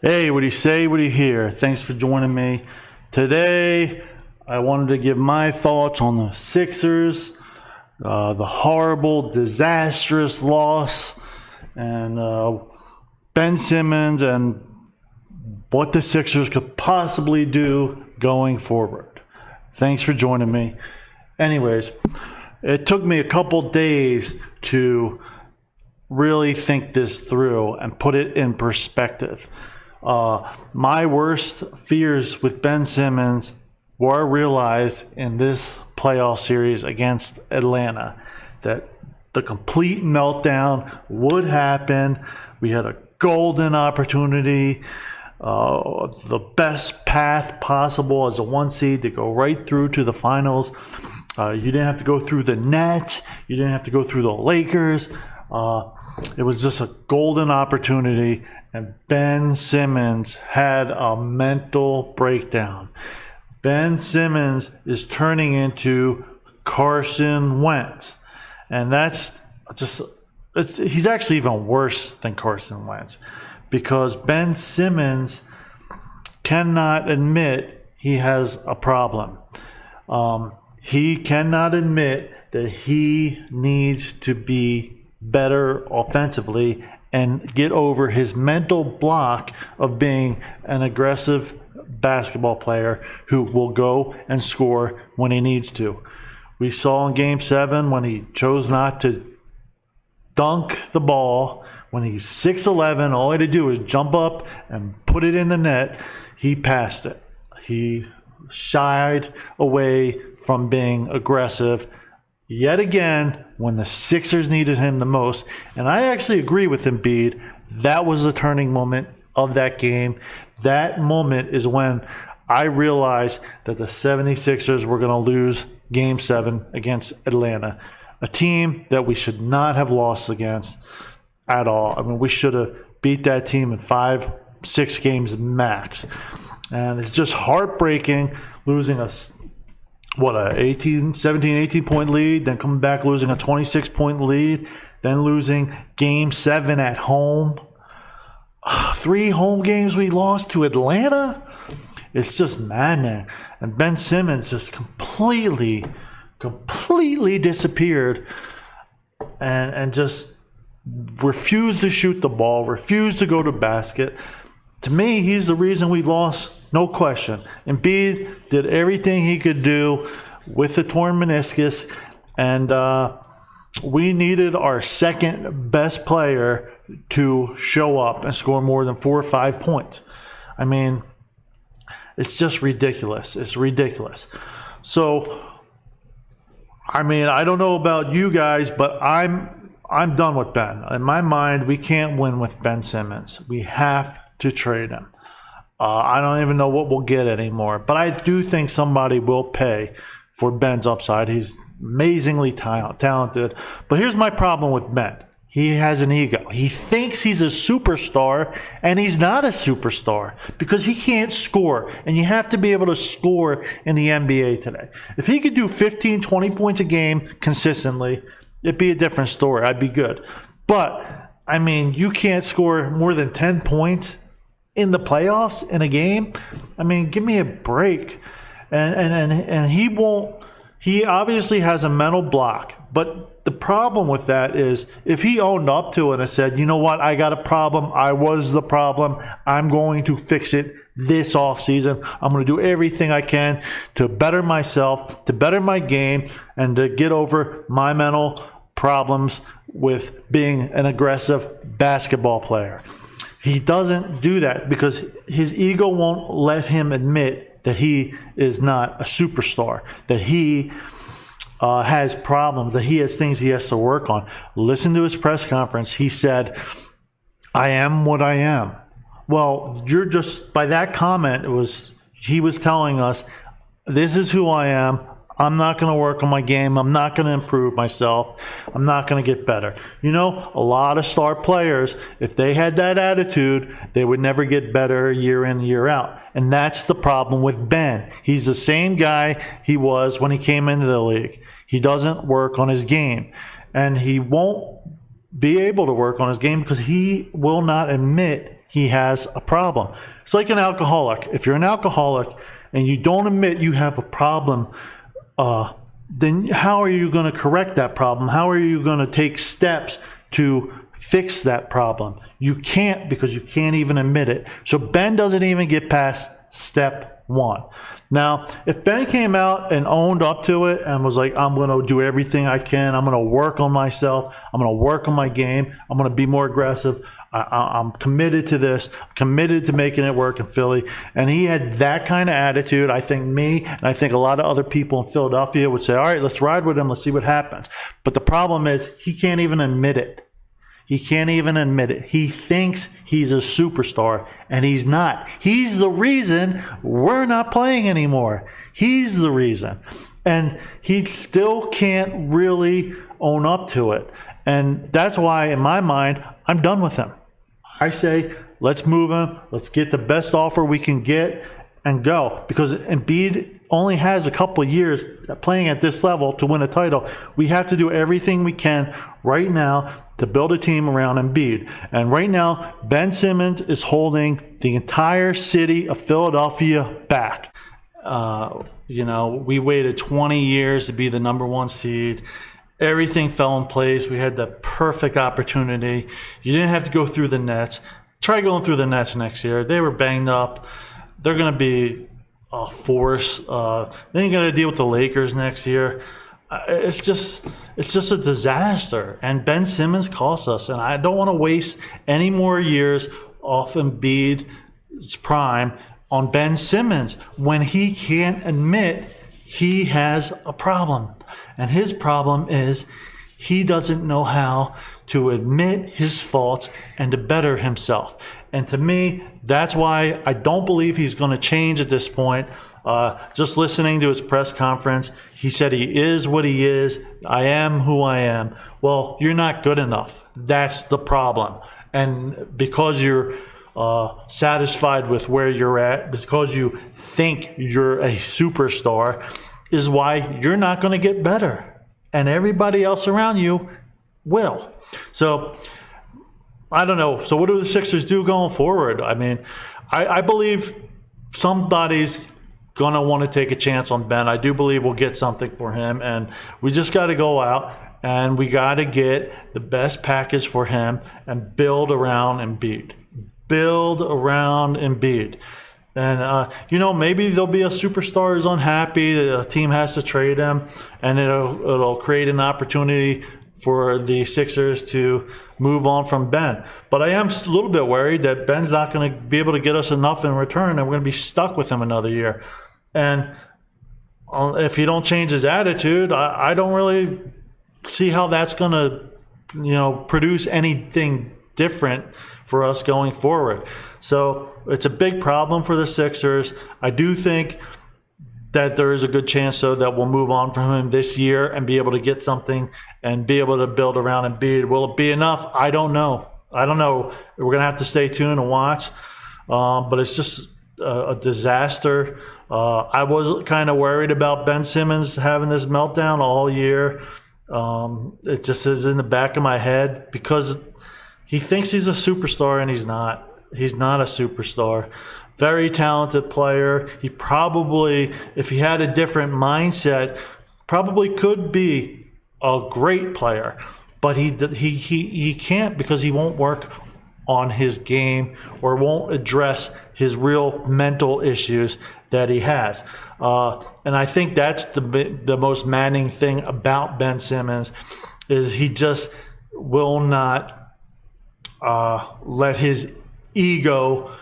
Hey, what do you say? What do you hear? Thanks for joining me. Today, I wanted to give my thoughts on the Sixers, the horrible, disastrous loss, and Ben Simmons, and what the Sixers could possibly do going forward. Thanks for joining me. Anyways, it took me a couple days to really think this through and put it in perspective. My worst fears with Ben Simmons were realized in this playoff series against Atlanta, that the complete meltdown would happen. We had a golden opportunity, the best path possible as a 1 seed to go right through to the finals. You didn't have to go through the Nets. You didn't have to go through the Lakers. It was just a golden opportunity, and Ben Simmons had a mental breakdown. Ben Simmons is turning into Carson Wentz, and that's just he's actually even worse than Carson Wentz, because Ben Simmons cannot admit he has a problem. He cannot admit that he needs to be better offensively and get over his mental block of being an aggressive basketball player who will go and score when he needs to. We saw in Game 7 when he chose not to dunk the ball, when he's 6'11", all he had to do is jump up and put it in the net. He passed it. He shied away from being aggressive yet again when the Sixers needed him the most. And I actually agree with Embiid. That was the turning moment of that game. That moment is when I realized that the 76ers were going to lose Game 7 against Atlanta, a team that we should not have lost against at all. I mean, we should have beat that team in 5-6 games max. And it's just heartbreaking losing a 18 point lead, then coming back losing a 26 point lead, then losing Game 7 at home. 3 home games we lost to Atlanta. It's just maddening. And Ben Simmons just completely disappeared and just refused to shoot the ball, refused to go to basket. To me, he's the reason we lost, no question. Embiid did everything he could do with the torn meniscus, and we needed our second best player to show up and score more than 4 or 5 points. I mean, it's just ridiculous. It's ridiculous. So, I mean, I don't know about you guys, but I'm done with Ben. In my mind, we can't win with Ben Simmons. We have to trade him. I don't even know what we'll get anymore. But I do think somebody will pay for Ben's upside. He's amazingly talented. But here's my problem with Ben. He has an ego. He thinks he's a superstar, and he's not a superstar because he can't score. And you have to be able to score in the NBA today. If he could do 15, 20 points a game consistently, it'd be a different story. I'd be good. But, I mean, you can't score more than 10 points in the playoffs in a game. I mean, give me a break. And he won't. He obviously has a mental block. But the problem with that is if he owned up to it and said, you know what, I got a problem. I was the problem. I'm going to fix it this offseason. I'm going to do everything I can to better myself, to better my game, and to get over my mental problems with being an aggressive basketball player. He doesn't do that because his ego won't let him admit that he is not a superstar, that he has problems, that he has things he has to work on. Listen to his press conference. He said, I am what I am. Well, you're just, by that comment, he was telling us, this is who I am. I'm not going to work on my game. I'm not going to improve myself. I'm not going to get better. You know, a lot of star players, if they had that attitude, they would never get better year in, year out. And that's the problem with Ben. He's the same guy he was when he came into the league. He doesn't work on his game. And he won't be able to work on his game because he will not admit he has a problem. It's like an alcoholic. If you're an alcoholic and you don't admit you have a problem, then how are you going to correct that problem? How are you going to take steps to fix that problem? You can't, because you can't even admit it. So Ben doesn't even get past step one. Now, if Ben came out and owned up to it and was like, I'm going to do everything I can, I'm going to work on myself, I'm going to work on my game, I'm going to be more aggressive, I'm committed to this, committed to making it work in Philly, and he had that kind of attitude, I think me and I think a lot of other people in Philadelphia would say, all right, let's ride with him, let's see what happens. But the problem is he can't even admit it. He can't even admit it. He thinks he's a superstar, and he's not. He's the reason we're not playing anymore. He's the reason. And he still can't really own up to it. And that's why, in my mind, I'm done with him. I say, let's move him. Let's get the best offer we can get and go. Because Embiid only has a couple of years playing at this level to win a title. We have to do everything we can right now to build a team around Embiid. And right now, Ben Simmons is holding the entire city of Philadelphia back. We waited 20 years to be the number one seed. Everything fell in place. We had the perfect opportunity. You didn't have to go through the Nets. Try going through the Nets next year. They were banged up. They're going to be a force. Then you're going to deal with the Lakers next year. It's just a disaster. And Ben Simmons costs us. And I don't want to waste any more years off Embiid's prime on Ben Simmons when he can't admit he has a problem. And his problem is he doesn't know how to admit his faults and to better himself. And to me, that's why I don't believe he's going to change at this point. Just listening to his press conference, he said he is what he is. I am who I am. Well, you're not good enough. That's the problem. And because you're satisfied with where you're at, because you think you're a superstar, is why you're not going to get better. And everybody else around you will. So, I don't know. So what do the Sixers do going forward? I mean, I believe somebody's going to want to take a chance on Ben. I do believe we'll get something for him. And we just got to go out and we got to get the best package for him and build around Embiid. Build around Embiid. And, maybe there'll be a superstar who's unhappy. The team has to trade him. And it'll create an opportunity for the Sixers to move on from Ben. But I am a little bit worried that Ben's not going to be able to get us enough in return, and we're going to be stuck with him another year. And if you don't change his attitude, I don't really see how that's going to, produce anything different for us going forward. So it's a big problem for the Sixers. I do think that there is a good chance, though, that we'll move on from him this year and be able to get something and be able to build around Embiid. Will it be enough? I don't know. We're going to have to stay tuned and watch. But it's just a disaster. I was kind of worried about Ben Simmons having this meltdown all year. It just is in the back of my head because he thinks he's a superstar and he's not. He's not a superstar. Very talented player. He probably, if he had a different mindset, probably could be a great player. But he can't because he won't work on his game or won't address his real mental issues that he has. And I think that's the most maddening thing about Ben Simmons is he just will not let his ego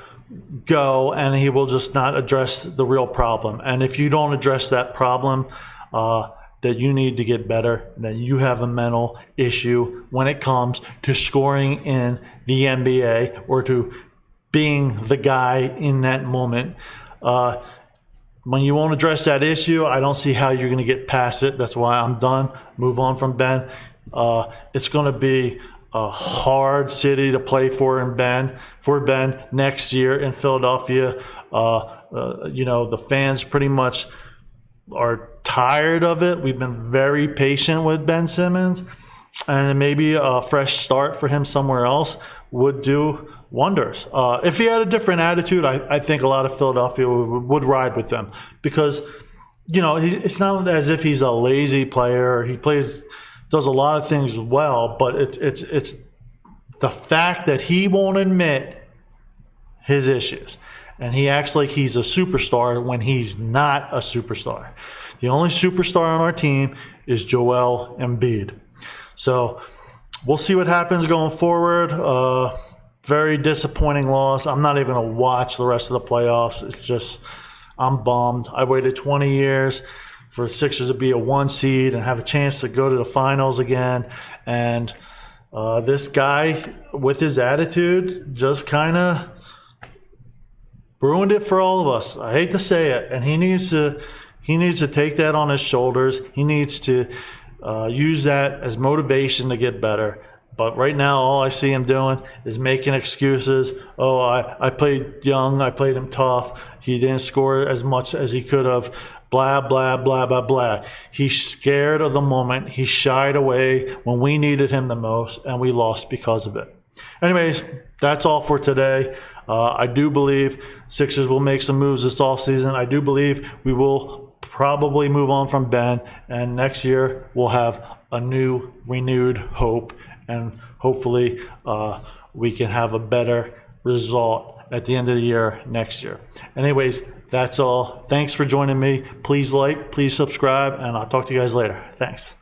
go, and he will just not address the real problem. And if you don't address that problem, that you need to get better, that you have a mental issue when it comes to scoring in the NBA or to being the guy in that moment. When you won't address that issue, I don't see how you're going to get past it. That's why I'm done. Move on from Ben. It's going to be a hard city to play for Ben next year in Philadelphia. The fans pretty much are tired of it. We've been very patient with Ben Simmons, and maybe a fresh start for him somewhere else would do wonders. If he had a different attitude, I think a lot of Philadelphia would ride with them because, it's not as if he's a lazy player. He does a lot of things well, but it's the fact that he won't admit his issues. And he acts like he's a superstar when he's not a superstar. The only superstar on our team is Joel Embiid. So we'll see what happens going forward. Very disappointing loss. I'm not even going to watch the rest of the playoffs. It's just, I'm bummed. I waited 20 years for the Sixers to be a 1 seed and have a chance to go to the finals again. And this guy, with his attitude, just kind of ruined it for all of us. I hate to say it. And he needs to take that on his shoulders. He needs to use that as motivation to get better. But right now, all I see him doing is making excuses. Oh, I played young. I played him tough. He didn't score as much as he could have. Blah, blah, blah, blah, blah. He's scared of the moment. He shied away when we needed him the most, and we lost because of it. Anyways, that's all for today. I do believe Sixers will make some moves this offseason. I do believe we will probably move on from Ben, and next year we'll have a new, renewed hope, and hopefully we can have a better result at the end of the year next year. Anyways, that's all. Thanks for joining me. Please like, please subscribe, and I'll talk to you guys later. Thanks.